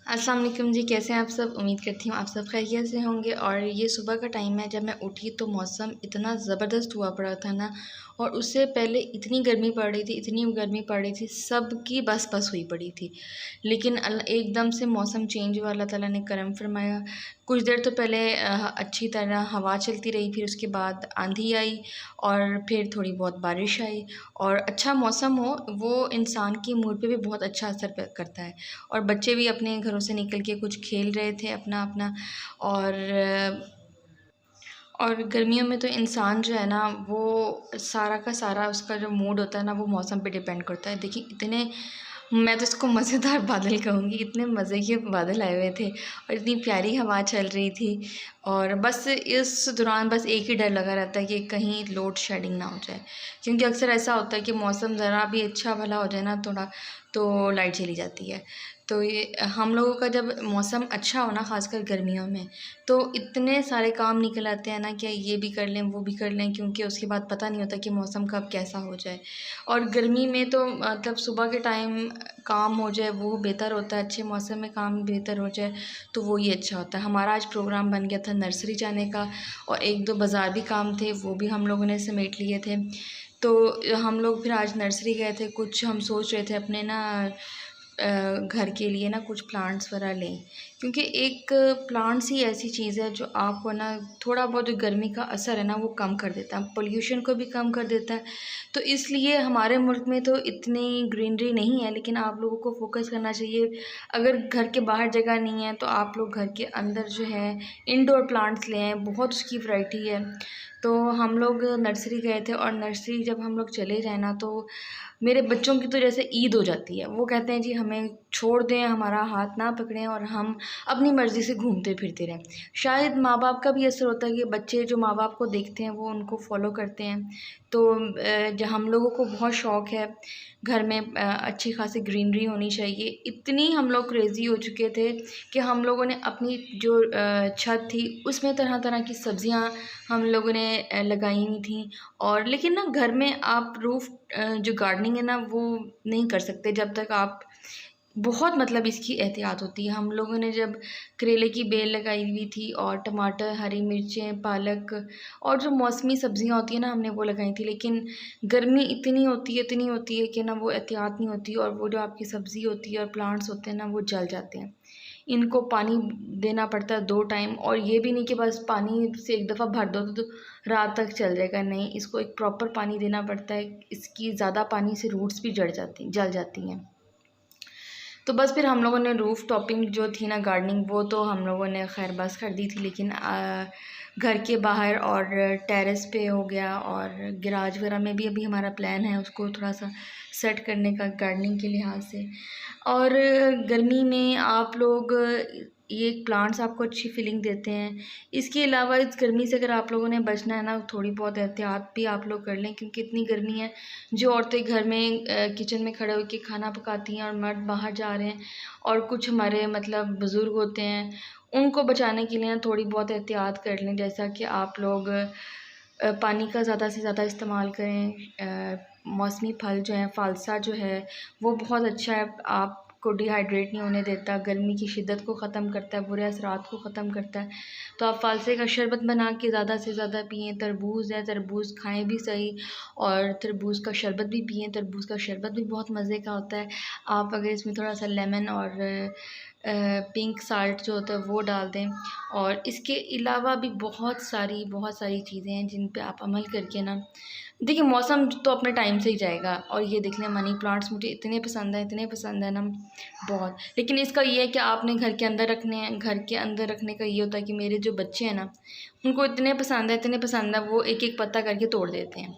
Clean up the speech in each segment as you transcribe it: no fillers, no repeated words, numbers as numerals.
अस्सलाम वालेकुम जी, कैसे हैं आप सब। उम्मीद करती हूँ आप सब खैरियत से होंगे। और ये सुबह का टाइम है, जब मैं उठी तो मौसम इतना ज़बरदस्त हुआ पड़ा था ना, और उससे पहले इतनी गर्मी पड़ रही थी, इतनी गर्मी पड़ रही थी, सबकी बस हुई पड़ी थी। लेकिन एकदम से मौसम चेंज हुआ, अल्लाह ताला ने करम फरमाया। कुछ देर तो पहले अच्छी तरह हवा चलती रही, फिर उसके बाद आंधी आई और फिर थोड़ी बहुत बारिश आई। और अच्छा मौसम हो वो इंसान की मूड पे भी बहुत अच्छा असर करता है। और बच्चे भी अपने घरों से निकल के कुछ खेल रहे थे अपना अपना। और गर्मियों में तो इंसान जो है ना, वो सारा का सारा उसका जो मूड होता है ना, वो मौसम पे डिपेंड करता है। देखिए इतने, मैं तो इसको मज़ेदार बादल कहूँगी, इतने मज़े के बादल आए हुए थे और इतनी प्यारी हवा चल रही थी। और बस इस दौरान बस एक ही डर लगा रहता है कि कहीं लोड शेडिंग ना हो जाए, क्योंकि अक्सर ऐसा होता है कि मौसम ज़रा भी अच्छा भला हो जाए ना थोड़ा, तो लाइट चली जाती है। तो ये हम लोगों का जब मौसम अच्छा हो ना, ख़ासकर गर्मियों में, तो इतने सारे काम निकल आते हैं ना कि ये भी कर लें वो भी कर लें, क्योंकि उसके बाद पता नहीं होता कि मौसम कब कैसा हो जाए। और गर्मी में तो मतलब सुबह के टाइम काम हो जाए वो बेहतर होता है, अच्छे मौसम में काम बेहतर हो जाए तो वो ही अच्छा होता है। हमारा आज प्रोग्राम बन गया था नर्सरी जाने का, और एक दो बाज़ार भी काम थे, वो भी हम लोगों ने समेट लिए थे। तो हम लोग फिर आज नर्सरी गए थे। कुछ हम सोच रहे थे अपने ना घर के लिए ना कुछ प्लांट्स वगैरह लें, क्योंकि एक प्लांट्स ही ऐसी चीज़ है जो आपको ना थोड़ा बहुत जो गर्मी का असर है ना वो कम कर देता है, पोल्यूशन को भी कम कर देता है। तो इसलिए हमारे मुल्क में तो इतनी ग्रीनरी नहीं है, लेकिन आप लोगों को फोकस करना चाहिए। अगर घर के बाहर जगह नहीं है तो आप लोग घर के अंदर जो है इंडोर प्लांट्स लें, बहुत उसकी वैरायटी है। तो हम लोग नर्सरी गए थे, और नर्सरी जब हम लोग चले जाए ना, तो मेरे बच्चों की तो जैसे ईद हो जाती है। वो कहते हैं जी हमें छोड़ दें, हमारा हाथ ना पकड़ें और हम अपनी मर्ज़ी से घूमते फिरते रहें। शायद माँ बाप का भी असर होता है कि बच्चे जो माँ बाप को देखते हैं वो उनको फॉलो करते हैं। तो जो हम लोगों को बहुत शौक़ है घर में अच्छी खासी ग्रीनरी होनी चाहिए। इतनी हम लोग क्रेज़ी हो चुके थे कि हम लोगों ने अपनी जो छत थी उसमें तरह तरह की सब्ज़ियाँ हम लोगों ने लगाई हुई थी। और लेकिन ना घर में आप रूफ़ जो गार्डनिंग है ना वो नहीं कर सकते जब तक आप, बहुत मतलब इसकी एहतियात होती है। हम लोगों ने जब करेले की बेल लगाई हुई थी, और टमाटर, हरी मिर्चें, पालक और जो मौसमी सब्ज़ियाँ होती हैं ना, हमने वो लगाई थी। लेकिन गर्मी इतनी होती है कि ना वो एहतियात नहीं होती, और वो जो आपकी सब्ज़ी होती है और प्लांट्स होते हैं ना वो जल जाते हैं। इनको पानी देना पड़ता है 2 टाइम, और ये भी नहीं कि बस पानी से एक दफ़ा भर दो तो रात तक चल जाएगा, नहीं, इसको एक प्रॉपर पानी देना पड़ता है। इसकी ज़्यादा पानी से रूट्स भी जल जाती हैं। तो बस फिर हम लोगों ने रूफ़ टॉपिंग जो थी ना गार्डनिंग, वो तो हम लोगों ने खैर बस कर दी थी। लेकिन घर के बाहर और टेरेस पे हो गया, और गैराज वगैरह में भी अभी हमारा प्लान है उसको थोड़ा सा सेट करने का गार्डनिंग के लिहाज से। और गर्मी में आप लोग ये प्लांट्स आपको अच्छी फीलिंग देते हैं। इसके अलावा इस गर्मी से अगर आप लोगों ने बचना है ना, थोड़ी बहुत एहतियात भी आप लोग कर लें, क्योंकि इतनी गर्मी है। जो औरतें घर में किचन में खड़े होकर खाना पकाती हैं, और मर्द बाहर जा रहे हैं, और कुछ हमारे मतलब बुज़ुर्ग होते हैं, उनको बचाने के लिए थोड़ी बहुत एहतियात कर लें। जैसा कि आप लोग पानी का ज़्यादा से ज़्यादा इस्तेमाल करें। मौसमी फल जो है, फ़ालसा जो है वो बहुत अच्छा है, आपको डिहाइड्रेट नहीं होने देता, गर्मी की शिद्दत को ख़त्म करता है, बुरे असरात को ख़त्म करता है। तो आप फ़ालसे का शरबत बना के ज़्यादा से ज़्यादा पिएँ। तरबूज़ है, तरबूज़ खाएँ भी सही, और तरबूज़ का शरबत भी पिएँ। तरबूज़ का शरबत भी बहुत मज़े का होता है। आप अगर इसमें थोड़ा-सा लेमन और पिंक साल्ट जो होता है वो डाल दें। और इसके अलावा भी बहुत सारी चीज़ें हैं जिन पे आप अमल करके ना, देखिए मौसम तो अपने टाइम से ही जाएगा। और ये देख लें, मनी प्लांट्स मुझे इतने पसंद है ना बहुत। लेकिन इसका ये है कि आपने घर के अंदर रखने हैं। घर के अंदर रखने का ये होता है कि मेरे जो बच्चे हैं ना, उनको इतने पसंद है वो एक-एक पत्ता करके तोड़ देते हैं।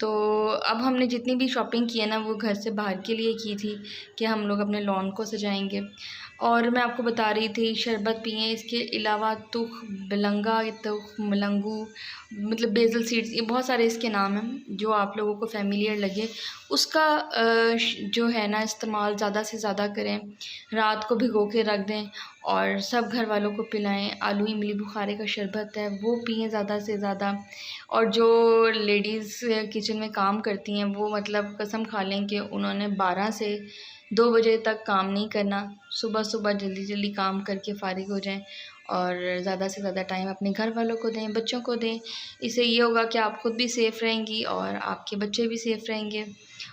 तो अब हमने जितनी भी शॉपिंग की है ना वो घर से बाहर के लिए की थी, कि हम लोग अपने लॉन को सजाएंगे। और मैं आपको बता रही थी शरबत पिएँ। इसके अलावा तुख बिलंगा, तुख मलंगू, मतलब बेसल सीड्स, ये बहुत सारे इसके नाम हैं जो आप लोगों को फ़ेमिलियर लगे उसका जो है ना इस्तेमाल ज़्यादा से ज़्यादा करें। रात को भिगो के रख दें और सब घर वालों को पिलाएं। आलू इमली बुखारे का शरबत है वो पिएँ ज़्यादा से ज़्यादा। और जो लेडीज़ किचन में काम करती हैं वो मतलब कसम खा लें कि उन्होंने 12 से 2 बजे तक काम नहीं करना, सुबह सुबह जल्दी जल्दी काम करके फ़ारिग हो जाएं और ज़्यादा से ज़्यादा टाइम अपने घर वालों को दें, बच्चों को दें। इससे ये होगा कि आप खुद भी सेफ़ रहेंगी और आपके बच्चे भी सेफ़ रहेंगे।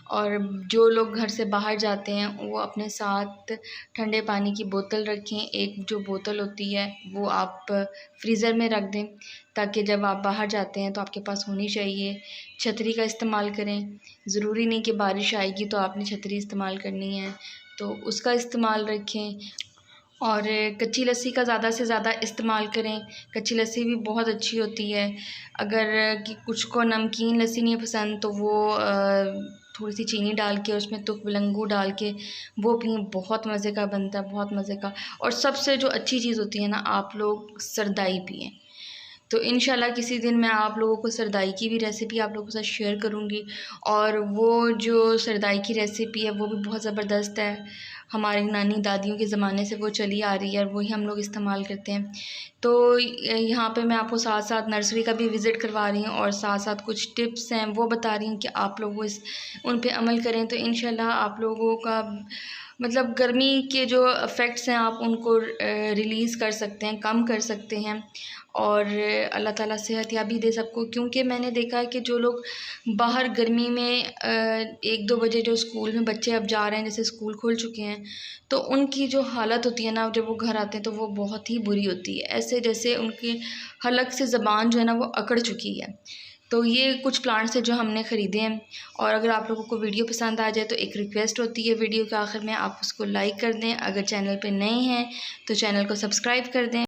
और जो लोग घर से बाहर जाते हैं वो अपने साथ ठंडे पानी की बोतल रखें। एक जो बोतल होती है वो आप फ्रीज़र में रख दें, ताकि जब आप बाहर जाते हैं तो आपके पास होनी चाहिए। छतरी का इस्तेमाल करें, ज़रूरी नहीं कि बारिश आएगी तो आपने छतरी इस्तेमाल करनी है, तो उसका इस्तेमाल रखें। और कच्ची लस्सी का ज़्यादा से ज़्यादा इस्तेमाल करें। कच्ची लस्सी भी बहुत अच्छी होती है। अगर कि कुछ को नमकीन लस्सी नहीं पसंद तो वो थोड़ी सी चीनी डाल के उसमें तुक बिलंगू डाल के वो पिएं, बहुत मज़े का बनता है, बहुत मज़े का। और सबसे जो अच्छी चीज़ होती है ना, आप लोग सरदाई पिएं। तो इंशाल्लाह किसी दिन मैं आप लोगों को सरदाई की भी रेसिपी आप लोगों के साथ शेयर करूँगी। और वो जो सरदाई की रेसिपी है वो भी बहुत ज़बरदस्त है। हमारी नानी दादियों के ज़माने से वो चली आ रही है और वही हम लोग इस्तेमाल करते हैं। तो यहाँ पे मैं आपको साथ साथ नर्सरी का भी विज़िट करवा रही हूँ और साथ साथ कुछ टिप्स हैं वो बता रही हूँ कि आप लोग वो उन पे अमल करें, तो इंशाल्लाह आप लोगों का मतलब गर्मी के जो इफ़ेक्ट्स हैं आप उनको रिलीज़ कर सकते हैं, कम कर सकते हैं। और अल्लाह ताला सेहतयाबी दे सबको। क्योंकि मैंने देखा है कि जो लोग बाहर गर्मी में 1-2 बजे जो स्कूल में बच्चे अब जा रहे हैं, जैसे स्कूल खुल चुके हैं, तो उनकी जो हालत होती है ना जब वो घर आते हैं तो वो बहुत ही बुरी होती है। ऐसे जैसे उनकी हलक से ज़बान जो है ना वो अकड़ चुकी है। तो ये कुछ प्लांट्स हैं जो हमने ख़रीदे हैं। और अगर आप लोगों को वीडियो पसंद आ जाए तो एक रिक्वेस्ट होती है वीडियो के आखिर में आप उसको लाइक कर दें। अगर चैनल पे नए हैं तो चैनल को सब्सक्राइब कर दें।